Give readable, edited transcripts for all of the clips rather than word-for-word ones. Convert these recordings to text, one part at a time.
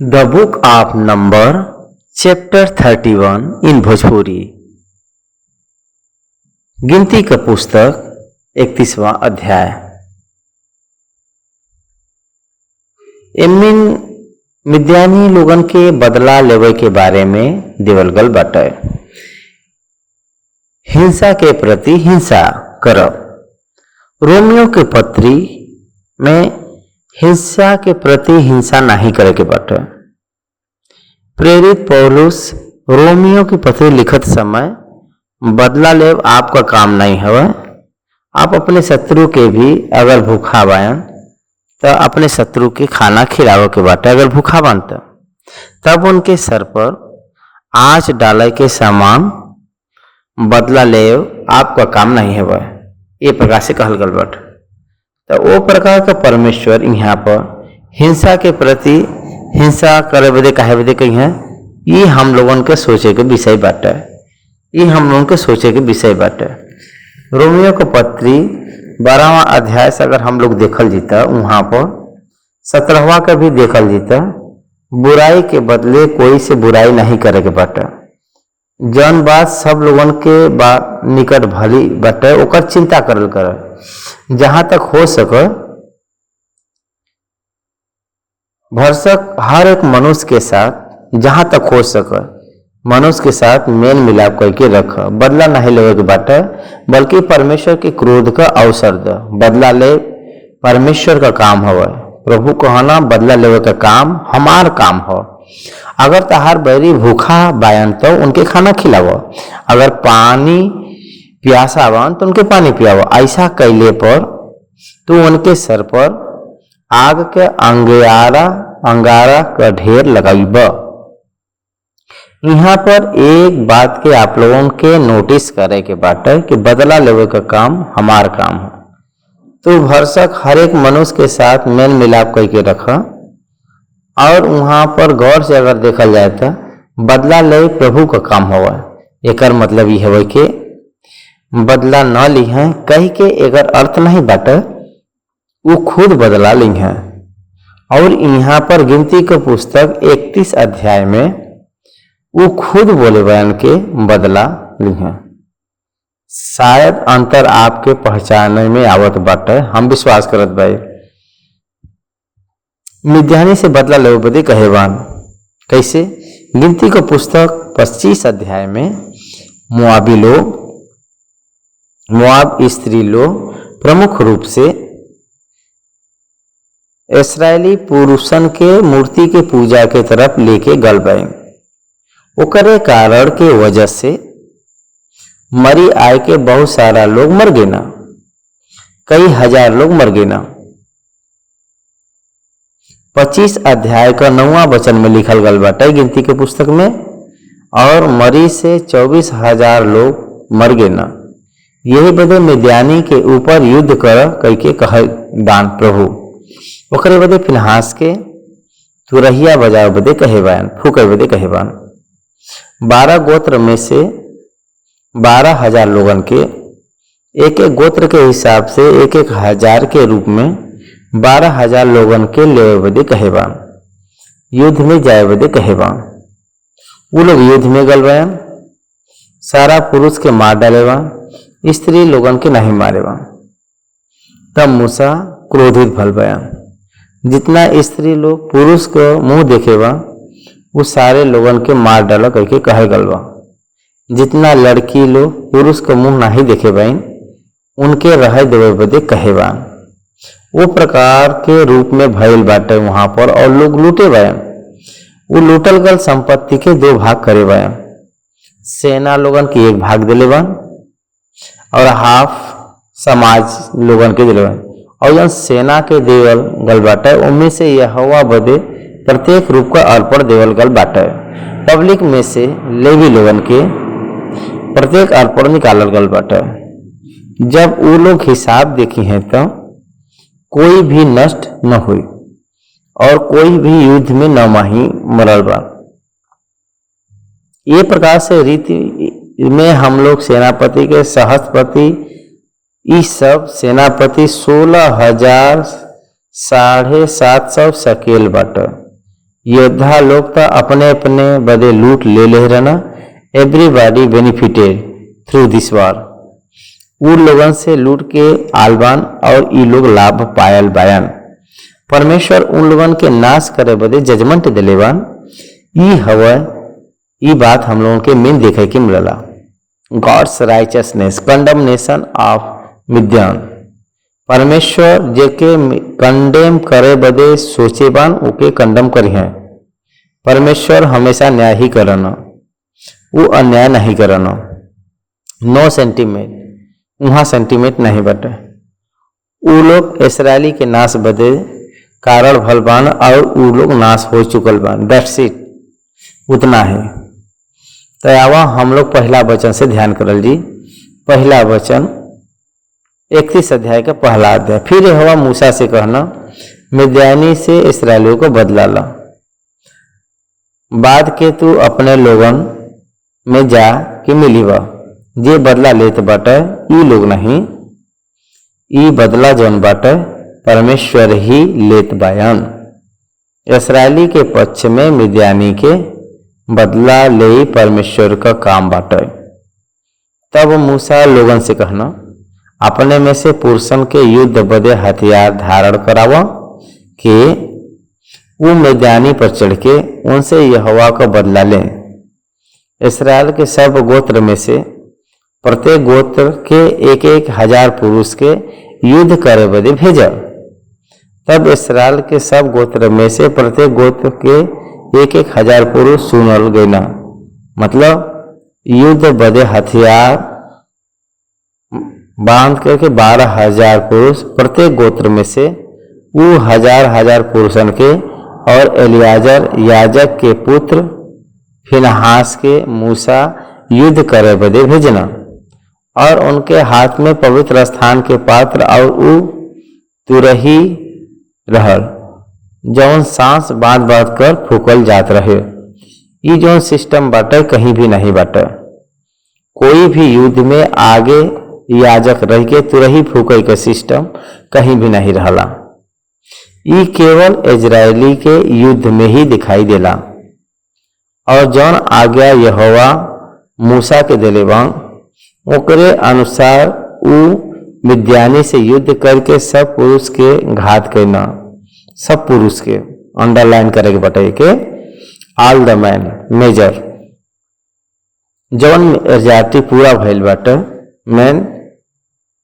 The book of number, chapter 31 in Bhojpuri. गिनती का पुस्तक 31वां अध्याय। एमिन मिद्यानी लोगन के बदला लेवे के बारे में देवल गल बाटे। हिंसा के प्रति हिंसा करब। रोमियो के पत्री में हिंसा के प्रति हिंसा नहीं करे के बाटे। प्रेरित पौलुस रोमियो की पत्री लिखत समय बदला लेव आपका काम नहीं है। आप अपने शत्रु के भी अगर भूखा बायन तो अपने शत्रु के खाना खिलावे के बाटे। अगर भूखा बान तब उनके सर पर आँच डाले के समान बदला लेव आपका काम नहीं है। ये प्रकार से कहल गल बाटे। तो वो प्रकार का परमेश्वर यहाँ पर हिंसा के प्रति हिंसा करे बदे काहे बदे कही है, ये हम लोगन के सोचे के विषय बाटे। ये हम लोगन के सोचे के विषय बाटे। रोमियो के पत्री 12वां अध्याय से अगर हम लोग देखल जीता, वहाँ पर 17वां का भी देखल जीता। बुराई के बदले कोई से बुराई नहीं करे के बाटे। जौन बात सब लोगन के निकट भली बाटे ओकर चिंता करल करे। जहां तक हो सके भरसक हर एक मनुष्य के साथ, जहां तक हो सके मनुष्य के साथ मेल मिलाप करके रख। बदला नहीं लेवे के बाटे, बल्कि परमेश्वर के क्रोध का अवसर दे। बदला ले परमेश्वर का काम हवे। प्रभु कहना बदला लेवे का काम हमार काम हो। अगर तहार बैरी भूखा बायन तो उनके खाना खिलावो। अगर पानी प्यासा बान तो उनके पानी पियावो। ऐसा कैले पर तू उनके सर पर आग के अंगारा का ढेर लगाइब। यहाँ पर एक बात के आप लोगों के नोटिस करे के बाटे कि बदला लेवे का काम हमार काम है। तो भरसक हर एक मनुष्य के साथ मेल मिलाप करके रखा। और वहाँ पर गौर से अगर देखा जाए तो बदला ले प्रभु का काम हुआ। एक मतलब ये है कि बदला न ली है कही के एकर अर्थ नहीं बाटे वो खुद बदला ली है। और यहाँ पर गिनती का पुस्तक 31 अध्याय में वो खुद बोले बयान के बदला ली है। शायद अंतर आपके पहचानने में आवत बाटे, हम विश्वास करत भाई। मिद्यानी से बदला लेवे बदे कहेवान कैसे। गिनती का पुस्तक 25 अध्याय में मुआबी लोग, मुआब स्त्री लोग प्रमुख रूप से इस्राएली पुरुषन के मूर्ति के पूजा के तरफ लेके गल गए। ओकरे कारण के वजह से मरी आए के बहुत सारा लोग मर गए ना, कई हजार लोग मर गए ना। 25 अध्याय का 9वां वचन में लिखल गल बाटे गिनती के पुस्तक में, और मरी से 24,000 लोग मर गए ना। यही बदे मिद्यानी के ऊपर युद्ध कर करके कह दान प्रभु। ओकरे बदे फिनहास के तुरहिया बजाव बदे कहेबान, फूके बदे कहेबान। 12 गोत्र में से 12,000 लोगन के एक एक गोत्र के हिसाब से 1,000 के रूप में 12,000 लोगन के लेवे बदे कहेबान, युद्ध में जाए बदे कहेबान। वो लोग युद्ध में गल बयान, सारा पुरुष के मार डालेबा, स्त्री लोगन के नहीं मारेबा। तब मूसा क्रोधित भल बयान। जितना स्त्री लोग पुरुष को मुंह देखेबा वो सारे लोगन के मार डाला करके कहे गलबा। जितना लड़की लोग पुरुष को मुंह नहीं देखे बाइन उनके रह देवे बदे कहेबान। वो प्रकार के रूप में भइल बाटे वहां पर। और लोग लूटे बायन, वो लूटल गल संपत्ति के 2 भाग करे बायन। सेना लोगन के 1 भाग दिले बान और हाफ समाज लोगन के दिले बान। और जन सेना के देवल गल बाटे उनमें से यहोवा बदे प्रत्येक रूप का अर्पण देवल गल बाटे। पब्लिक में से लेवी लोगन के प्रत्येक अर्पण निकालल गल बाटे। जब वो लोग हिसाब देखी हैं तो कोई भी नष्ट न हुई और कोई भी युद्ध में न माही मरल बा। ये प्रकार से रीति में हम लोग सेनापति के सहस्त्रपति इस सब सेनापति 16,750 शकेल बाटे। योद्धा लोग तो अपने अपने बदे लूट ले ले रहना। एवरीबॉडी बेनिफिटेड थ्रू दिस वॉर। उ लोगन से लूट के आलबान और ई लोग लाभ पायल बायन। परमेश्वर उन लोगन के नाश करे बदे जजमेंट दिलेवान। ई हवा ई बात हम लोगों के मेन देखे के मिलला। गॉड्स राइचसनेस कंडमनेशन ऑफ मिद्यान। परमेश्वर जेके कंडेम करे बदे सोचे बान ओके कंडम करी हैं। परमेश्वर हमेशा न्याय ही करना, वो अन्याय नहीं करना। नो सेंटीमेंट, वहाँ सेंटीमेंट नहीं बटे। वो लोग इसराइली के नाश बदे कारण भल बान और वो लोग नाश हो चुकल बान। दैट्स इट, उतना है। तो आवा हम लोग पहला वचन से ध्यान करल जी। पहला वचन 31 अध्याय का पहला अध्याय। फिर यहोवा मूसा से कहना, मिद्यानी से इसराइलियों को बदला ला, बाद के तू अपने लोगन में जा कि मिलीवा। जे बदला लेत बाटे ई लोग नहीं, ई बदला जौन बाटे परमेश्वर ही लेत बायन। इसराइली के पक्ष में मिद्यानी के बदला ले परमेश्वर का काम बाटे। तब मूसा लोगन से कहना, अपने में से पुरुषन के युद्ध बदे हथियार धारण करावा कि वो मिद्यानी पर चढ़ के उनसे यहोवा का बदला लें। इसराइल के सब गोत्र में से प्रत्येक गोत्र के 1,000 पुरुष के युद्ध करे बदे भेजा। तब इसराइल के सब गोत्र में से प्रत्येक गोत्र के 1,000 पुरुष चुनल गईना। मतलब युद्ध बदे हथियार बांध करके 12,000 पुरुष प्रत्येक गोत्र में से वो हजार पुरुषन के और एलियाजर याजक के पुत्र फिनहास के मूसा युद्ध करे बदे भेजना और उनके हाथ में पवित्र स्थान के पात्र और उ तुरही रहल जौन सांस बांध बांध कर फूकल जात रहे। ये जौन सिस्टम बाटे कहीं भी नहीं बाटे। कोई भी युद्ध में आगे याजक रह के तुरही फूके के सिस्टम कहीं भी नहीं रहला। ये केवल इजरायली के युद्ध में ही दिखाई देला। और जौन आज्ञा यहोवा मूसा के दिले बा ओकरे अनुसार उ मिद्यानी से युद्ध करके सब पुरुष के घात करना। सब पुरुष के अंडरलाइन करे के बटे के ऑल द मैन मेजर जौन जाति पूरा भइल बाटे मैन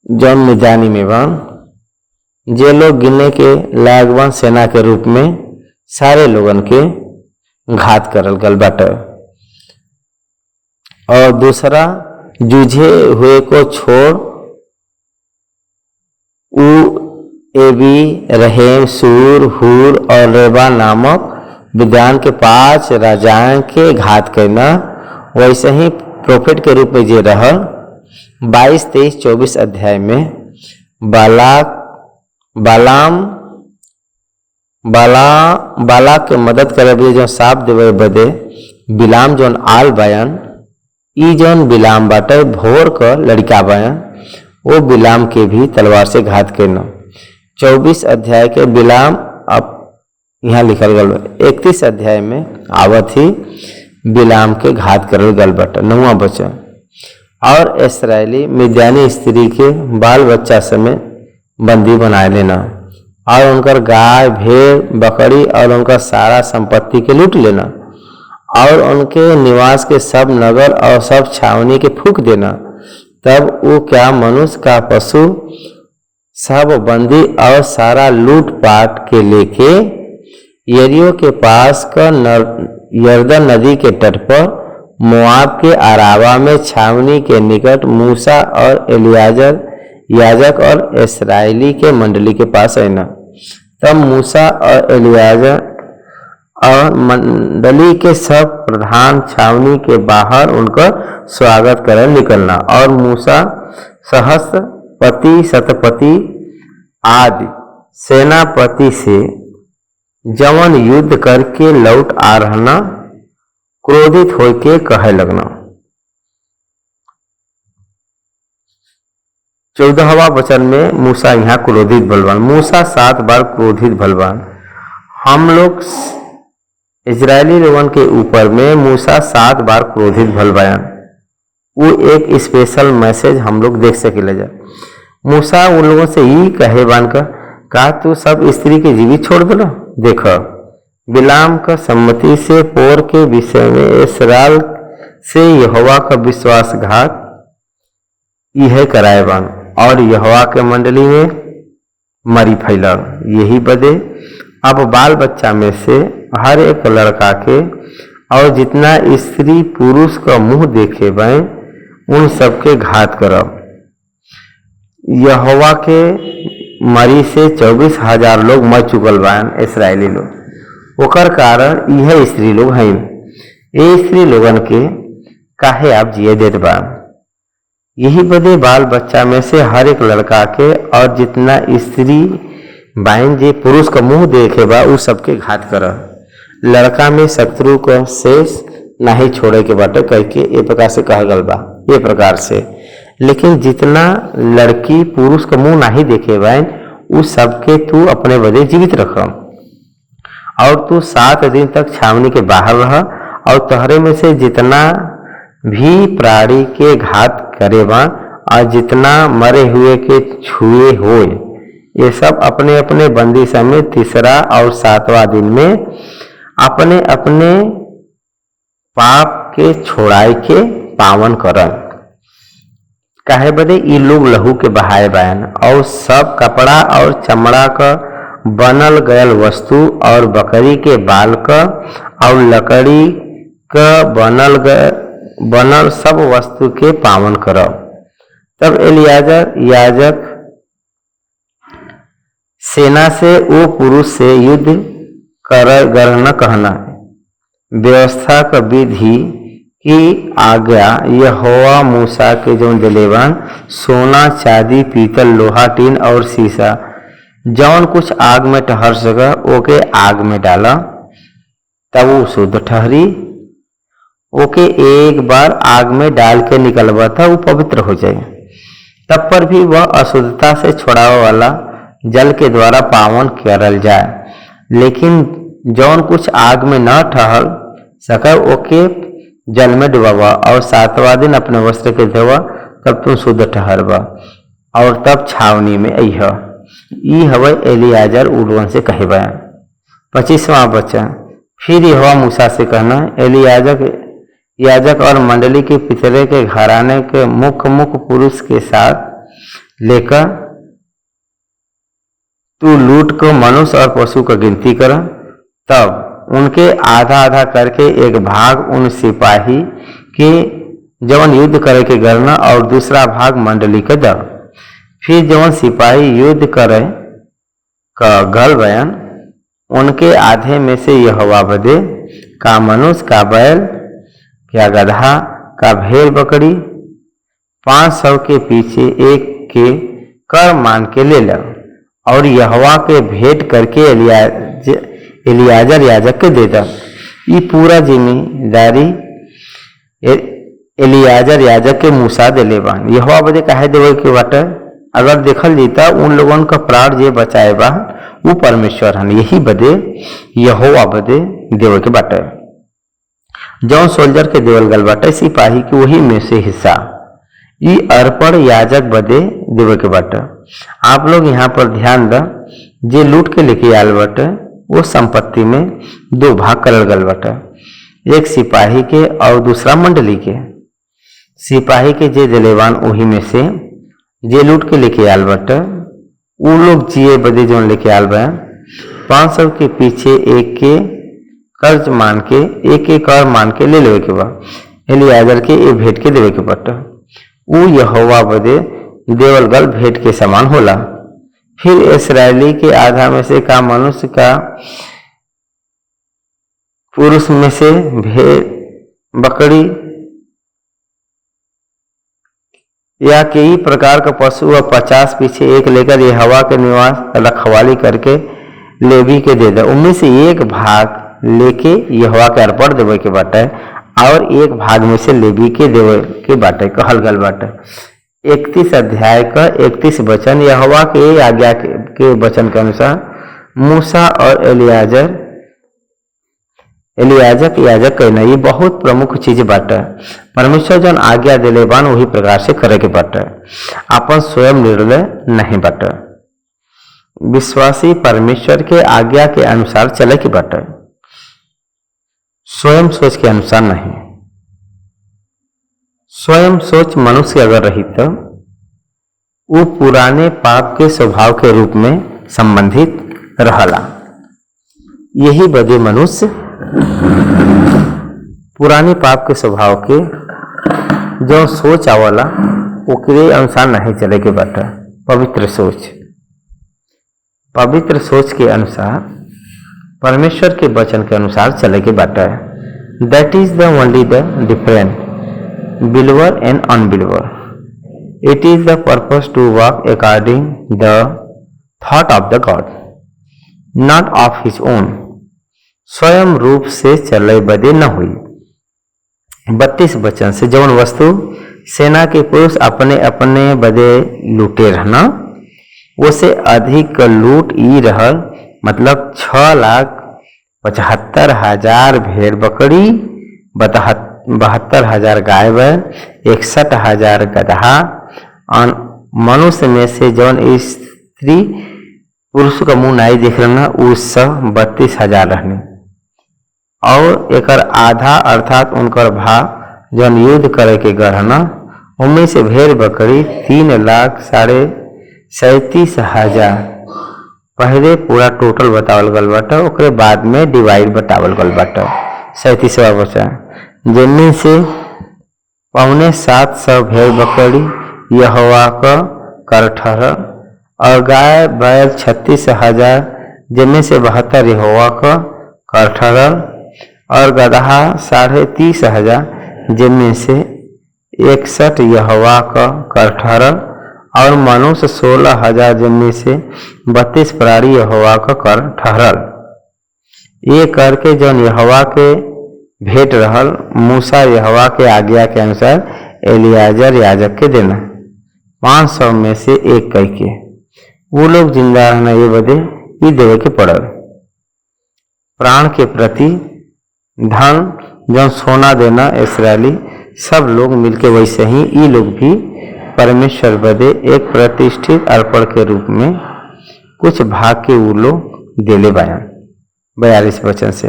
जौन मिद्यानी में बा जे लोग गिने के लायक सेना के रूप में सारे लोगन के घात करल गल बाटे। और दूसरा जूझे हुए को छोड़ उ एबी रहेम सूर हूर और रेबा नामक विद्वान के 5 राजाओं के घात करना। वैसे ही प्रोफेट के रूप में जे रहल 22, 23, 24 अध्याय में बालाक के मदद करे बदे जो साप देवे बदे बिलाम जौन आल बयान ई जौन बिलाम बाटे भोर का लड़का बयान वो बिलाम के भी तलवार से घात करना। 24 अध्याय के बिलाम अब यहाँ लिखल गल। 31 अध्याय में आवत ही बिलाम के घात करल गल बाटे। 9वां वचन, और इसराइली मिद्यानी स्त्री के बाल बच्चा समेत बंदी बनाए लेना और उनकर गाय भेड़ बकरी और उनका सारा संपत्ति के लूट लेना और उनके निवास के सब नगर और सब छावनी के फूंक देना। तब वो क्या मनुष्य का पशु सब बंदी और सारा लूट पाट के लेके यरीहो के पास का यरदन नदी के तट पर मोआब के अराबा में छावनी के निकट मूसा और एलियाजर याजक और इस्राएली के मंडली के पास आना। तब मूसा और एलियाजर और मंडली के सब प्रधान छावनी के बाहर उनका स्वागत कर निकलना और मूसा सहस्त्रपति शतपति आदि सेनापति से जवन युद्ध करके लौट आ रहना क्रोधित होके कहे लगना। 14वां वचन में मूसा यहाँ क्रोधित बलवान। मूसा 7 बार क्रोधित बलवान। हम लोग इजरायली लोगन के ऊपर में मूसा 7 बार क्रोधित भल बयान। वो एक स्पेशल मैसेज हम लोग देख सके जा। मूसा उन लोगों से ही कहे बान का तू सब स्त्री के जीवित छोड़ दो। देखो बिलाम का सम्मति से पोर के विषय में इसराइल से यहोवा का विश्वासघात यह कराए बान और यहोवा के मंडली में मरी फैलल। यही बदे अब बाल बच्चा में से हर एक लड़का के और जितना स्त्री पुरुष का मुंह देखे बे उन सबके घात करब। यहोवा के मरी से 24,000 लोग मर चुकल बान इसराइली लोग। ओकर कारण यह स्त्री लोग हैं। ये स्त्री लोगन के काहे आप जिए देत बा। यही बदे बाल बच्चा में से हर एक लड़का के और जितना स्त्री बाइन जे पुरुष का मुंह देखे बा उ सबके घात कर। लड़का में शत्रु को शेष नहीं छोड़े के बाटे कह के ये प्रकार से कहा गल बा। ये प्रकार से लेकिन जितना लड़की पुरुष का मुंह नहीं देखे बाइन उस सबके तू अपने बदे जीवित रख और तू 7 दिन तक छावनी के बाहर रह और तहरे में से जितना भी प्राणी के घात करेबा और जितना मरे हुए के छुए होए ये सब अपने अपने बंदी समेत 3रा और 7वां दिन में अपने अपने पाप के छोड़ाई के पावन करन। काहे बदे ये लोग लहू के बहाए बयान और सब कपड़ा और चमड़ा का बनल गयल वस्तु और बकरी के बाल का और लकड़ी का बनल सब वस्तु के पावन करो। तब एलियाजर याजक सेना से वो पुरुष से युद्ध कर न कहना व्यवस्था का विधि की आज्ञा यहोवा मूसा के जो दिलेवन सोना चांदी पीतल लोहा टीन और शीशा जौन कुछ आग में ठहर सका ओके आग में डाला तब वो शुद्ध ठहरी। ओके एक बार आग में डाल के निकलवा था वो पवित्र हो जाए। तब पर भी वह अशुद्धता से छुड़ावे वाला जल के द्वारा पावन करल जाए। लेकिन जौन कुछ आग में न ठहर सके ओके जल में डुबावा और 7वां दिन अपने वस्त्र के धोवा तब तुम शुद्ध ठहरवा और तब छावनी में अइह। ई हवे एलियाजर उलवन से कहे बया। 25वां वचन फिर यहोवा मूसा से कहना याजक और मंडली के पितरे के घराने के मुख्य पुरुष के साथ लेकर तू लूट को मनुष्य और पशु का गिनती कर। तब उनके आधा आधा करके एक भाग उन सिपाही के जवन युद्ध करे के गणना और दूसरा भाग मंडली के द। फिर जवन सिपाही युद्ध करे का गल बयान उनके आधे में से यहोवा बदे का मनुष्य का बैल क्या गधा का भेड़ बकरी 500 के पीछे एक के कर मान के ले लो और यहोवा के भेंट करके एलियाजर याजक के दे दा। ये पूरा जिम्मेदारी एलियाजर याजक के मूसा दिले बा। यहोवा बदे काहे देवे के बाटे अगर देखल जीता उन लोगन का प्राण जे बचाए बा वो परमेश्वर हन। यही बदे यहोवा बदे देवे के बाटे जौन सोल्जर के देवल गल बाटे सिपाही के वही में से हिस्सा ई अर्पण याजक बदे देवे के बाटे। आप लोग यहाँ पर ध्यान द जे लूट के लेके आल बाटे वो संपत्ति में 2 भाग करल गल बाटे एक सिपाही के और दूसरा मंडली के। सिपाही के जे दिलेवान वही में से जे लूट के लेके आल बाटे वो लोग जिए बदे जो लेके आल बा 500 के पीछे एक के कर्ज मान के एक कर मान के ले लेवे के बा। एलियाजर के ये भेंट के देवे के बाटे वो यहोवा बदे देवल गल भेंट के समान होला। फिर इस्राएली के आधा में से का मनुष्य का पुरुष में से भेड़ बकरी या कई प्रकार का पशु और 50 पीछे एक लेकर ये हवा के निवास रखवाली करके लेवी के दे दे। उनमें से एक भाग लेके यहोवा के अर्पण देवे के बाटे और एक भाग में से लेवी के देवे के बाटे कहल गल बाटे। 31 अध्याय का 31 वचन यहोवा के आज्ञा के वचन के अनुसार मूसा और एलियाजर एलियाजक याजक कहना ये बहुत प्रमुख चीज बाटे। परमेश्वर जौन आज्ञा दिले बान वही प्रकार से करे के बाटे, अपन स्वयं निर्णय नहीं बाटे। विश्वासी परमेश्वर के आज्ञा के अनुसार चले के बाटे, स्वयं सोच के अनुसार नहीं। स्वयं सोच मनुष्य अगर रही तो वो पुराने पाप के स्वभाव के रूप में संबंधित रहला। यही बदे मनुष्य पुराने पाप के स्वभाव के जो सोच आवला ओकरे अनुसार नहीं चले के बाटे। पवित्र सोच के अनुसार परमेश्वर के वचन के अनुसार चले के बाटे। That is the only the different believer and unbeliever. It is the purpose to walk according the thought of the God, not of his own. स्वयं रूप से चले बदे न हुई। 32 वचन से जौन वस्तु सेना के पुरुष अपने अपने बदे लूटे रहना उसे अधिक लूट ई रहल, मतलब 6,75,000 भेड़ बकरी, 72,000 गाय बैल, 61,000 गदहा। मनुष्य में से जौन स्त्री पुरुष का मुंह नहीं देख रहा उस 32,000 रहने और एकर आधा अर्थात उनकर भाग जौन युद्ध करे के गढ़ना उनमें से भेड़ बकरी 3,37,000 पहले पूरा टोटल बतावल गल बाटा, ओकरे बाद में डिवाइड बतावल गल बाटा 37वां वचन, जिनमें से 750 भेड़ बकरी यहोवा का कर ठहरल और गाय बैल 36,000 जिनमें से 72 यहोवा का कर ठहरल और गदहा 30,500 जिनमें से 61 यहोवा का कर ठहरल और मनुष्य 16,000 जिनमें से 32 प्राणी यहोवा का कर ठहरल। ये करके जौन यहोवा के भेंट रहल मूसा यहोवा के आज्ञा के अनुसार एलियाजर याजक के देना 500 में से एक कह के वो लोग जिंदा रहना ये बदे ये देवे के पड़ल। प्राण के प्रति धन जौन सोना देना इस्राएली सब लोग मिलके वैसे ही ये लोग भी परमेश्वर बदे एक प्रतिष्ठित अर्पण के रूप में कुछ भाग के वो लोग देले बयान। 42 वचन से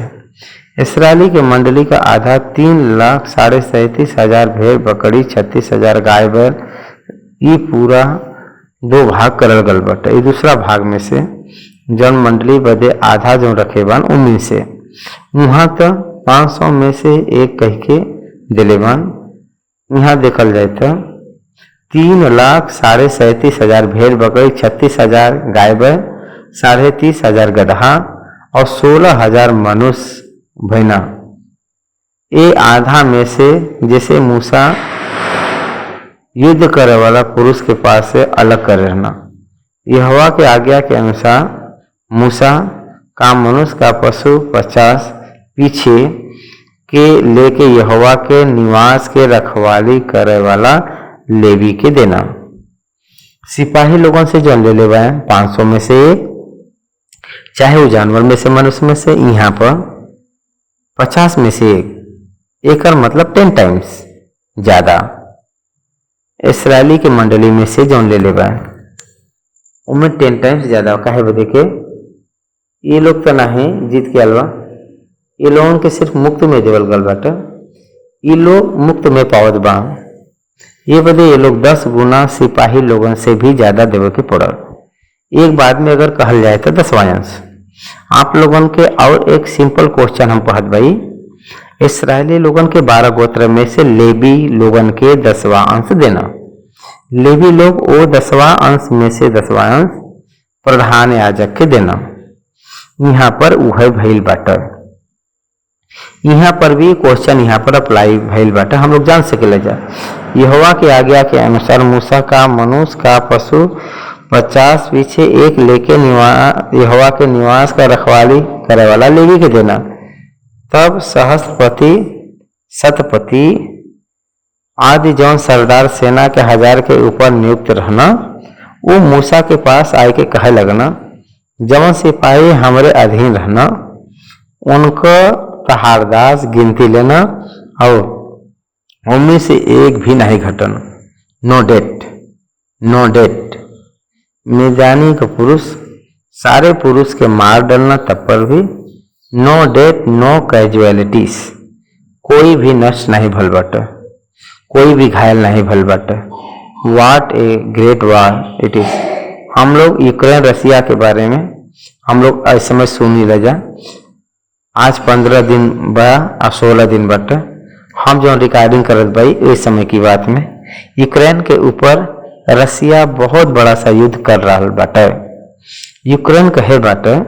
इस्राएली के मंडली का आधा 3,37,000 भेड़ बकरी 36,000 गाय बैल ये पूरा 2 भाग करल गल बटे। ये दूसरा भाग में से जौन मंडली बदे आधा जो रखे बान उनमें से वहाँ तो 500 में से एक कह के दिले बान। यहाँ देखल जाए तो 3,37,000 भेड़ बकरी 36,000 गाय बैल 30,500 गदहा और 16,000 मनुष्य भैना। ये आधा में से जैसे मूसा युद्ध करे वाला पुरुष के पास से अलग कर रहना। यहोवा के आज्ञा के अनुसार मूसा का मनुष्य का पशु 50 पीछे के लेके यहोवा के निवास के रखवाली करे वाला लेवी के देना। सिपाही लोगों से जौन ले ले 500 में से एक, चाहे वो जानवर में से मनुष्य में से, यहाँ पर 50 में से एक मतलब 10 टाइम्स ज्यादा इसराइली के मंडली में से जौन ले ले उनमें 10 टाइम्स ज्यादा काहे बदे के ये लोग तो नहीं जीत के अलवा, ये लोगों के सिर्फ मुक्त में देवल गल बाटा, ये लोग मुक्त में पावत बा। ये बदे ये लोग 10 गुना सिपाही लोगों से भी ज्यादा देवे के पड़ल। एक बाद में अगर कहल जाए तो 10वां अंश आप लोगों के। और एक सिंपल क्वेश्चन हम पढ़त भाई, इसराइली लोगन के 12 गोत्र में से लेवी लोगन के 10वां अंश देना। लेवी लोग वो 10वां अंश में से 10वां अंश प्रधान याजक के देना। यहाँ पर वह भइल बाटा, यहाँ पर भी क्वेश्चन यहाँ पर अप्लाई भइल बाटा, हम लोग जान सके जा। यहोवा के आज्ञा के अनुसार मूसा का मनुष्य का पशु 50 पीछे एक लेके यहोवा के निवास का रखवाली करे वाला लेवी के देना। तब सहस्त्रपति शतपति आदि जौन सरदार सेना के 1000 के ऊपर नियुक्त रहना वो मूसा के पास आए के कहे लगना, जौन सिपाही हमारे अधीन रहना उनका तहारदास गिनती लेना और उनमें से एक भी नहीं घटना। नो डेट, नो डेट। मिजानी का पुरुष सारे पुरुष के मार डालना, तब पर भी नो डेट नो कैजुअलिटीज, कोई भी नष्ट नहीं भल बट, कोई भी घायल नहीं भल बट। वाट a great war it is. हम लोग यूक्रेन रसिया के बारे में हम लोग इस समय सुन ही रह, आज 15 दिन बा और 16 दिन बट हम जो रिकॉर्डिंग करत भाई इस समय की बात में यूक्रेन के ऊपर रसिया बहुत बड़ा सा युद्ध कर रहा बाटे। यूक्रेन कहे बाटे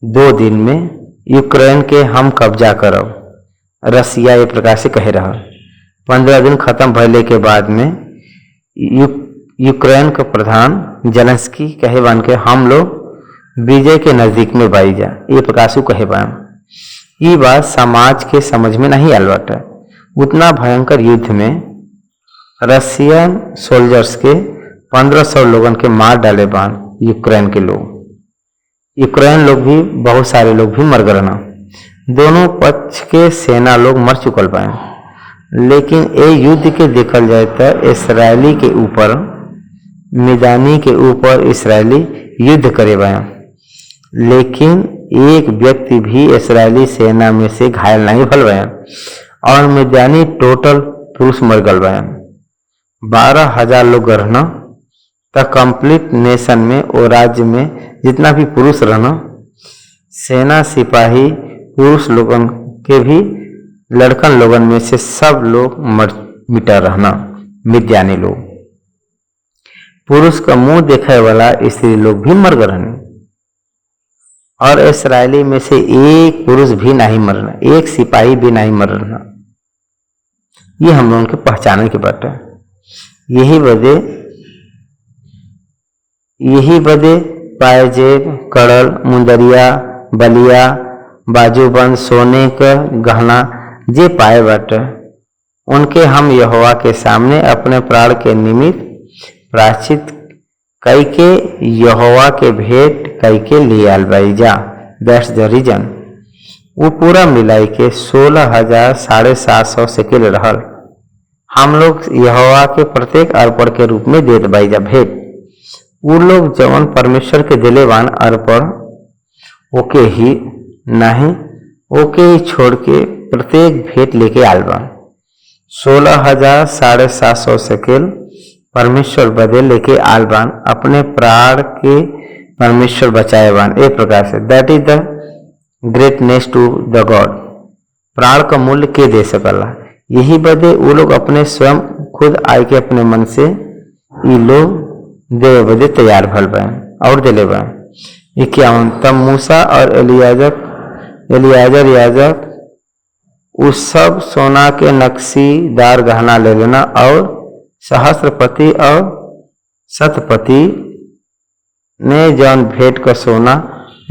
2 दिन में यूक्रेन के हम कब्जा करब, रसिया ये प्रकार से कहे रहा। 15 दिन खत्म भले के बाद में यूक्रेन का प्रधान जेलेंस्की कहे बन के हम लोग विजय के नजदीक में बाई जा, ये प्रकार से कहे बन। ये बात समाज के समझ में नहीं आल बाटे। उतना भयंकर युद्ध में रशियन सोल्जर्स के 1500 लोगन के मार डाले बान यूक्रेन के लोग। यूक्रेन लोग भी बहुत सारे लोग भी मर गए ना, दोनों पक्ष के सेना लोग मर चुकल पाए। लेकिन ये युद्ध के देखल जाए तो इसराइली के ऊपर, मिजानी के ऊपर इसराइली युद्ध करे बाए, लेकिन एक व्यक्ति भी इसराइली सेना में से घायल नहीं भल बाए और मिजानी टोटल पुरुष मर गल बाए। 12,000 लोग रहना तक कंप्लीट नेशन में और राज्य में जितना भी पुरुष रहना, सेना सिपाही पुरुष लोगन के भी लड़कन लोगन में से सब लोग मर मिटा रहना। मिद्यानी लोग, पुरुष का मुंह देखे वाला स्त्री लोग भी मर गए रहने और इसराइली में से एक पुरुष भी नहीं मरना, एक सिपाही भी नहीं मरना। ये हम लोगों के पहचाने की बात है। यही बदे पायजेब, कड़ल, मुंदरिया, बलिया, बाजूबंद, सोने का गहना जे पाए बाटे, उनके हम यहोवा के सामने अपने प्राण के निमित्त प्रायश्चित कई के यहोवा के भेंट कई के लिए अलबाई जा। That's the reason. वो पूरा मिलाई के 16,750 शेकेल रहल। हम लोग यहोवा के प्रत्येक अर्पण के रूप में देत बाई जा भेंट। वो लोग जवन परमेश्वर के दिलेवान अर्पण ओके ही नहीं, ओके ही छोड़ के प्रत्येक भेंट लेके आल बन। 16,750 शेकेल परमेश्वर बदे लेके आल बन, अपने प्राण के परमेश्वर बचाए बन। एक प्रकार से that is the greatness to the God. प्राण का मूल्य के दे सकला, यही बदे वो लोग अपने स्वयं खुद आए के अपने मन से ये लोग देवे बदे तैयार भल बन और दिले बन। 51 तब मूसा और एलियाजर याजक उस सब सोना के नक्शीदार गहना ले लेना और सहस्त्रपति और शतपति ने जौन भेंट का सोना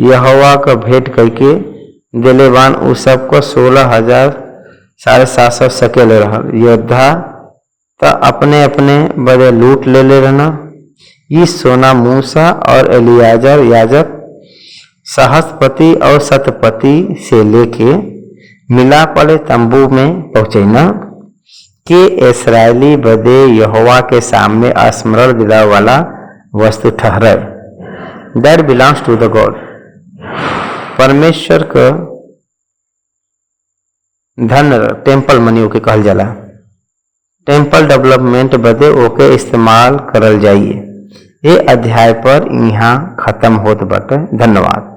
यहोवा का भेंट करके दिलेवान उस सब को 16,750 शेकेल रहल। योद्धा तो अपने अपने बदे लूट ले रहना। इस सोना मूसा और एलियाजर याजक सहस्त्रपति और शतपति से लेके मिला पड़े तंबू में पहुंचना कि इस्राएली बदे यहोवा के सामने स्मरण दिला वाला वस्तु ठहरे। That belongs to the God. परमेश्वर का धन टेम्पल मनी ओके कहल जाला। टेम्पल डेवलपमेंट बदे ओके इस्तेमाल करल जाइए। ये अध्याय पर यहाँ खत्म होत बाटे। धन्यवाद।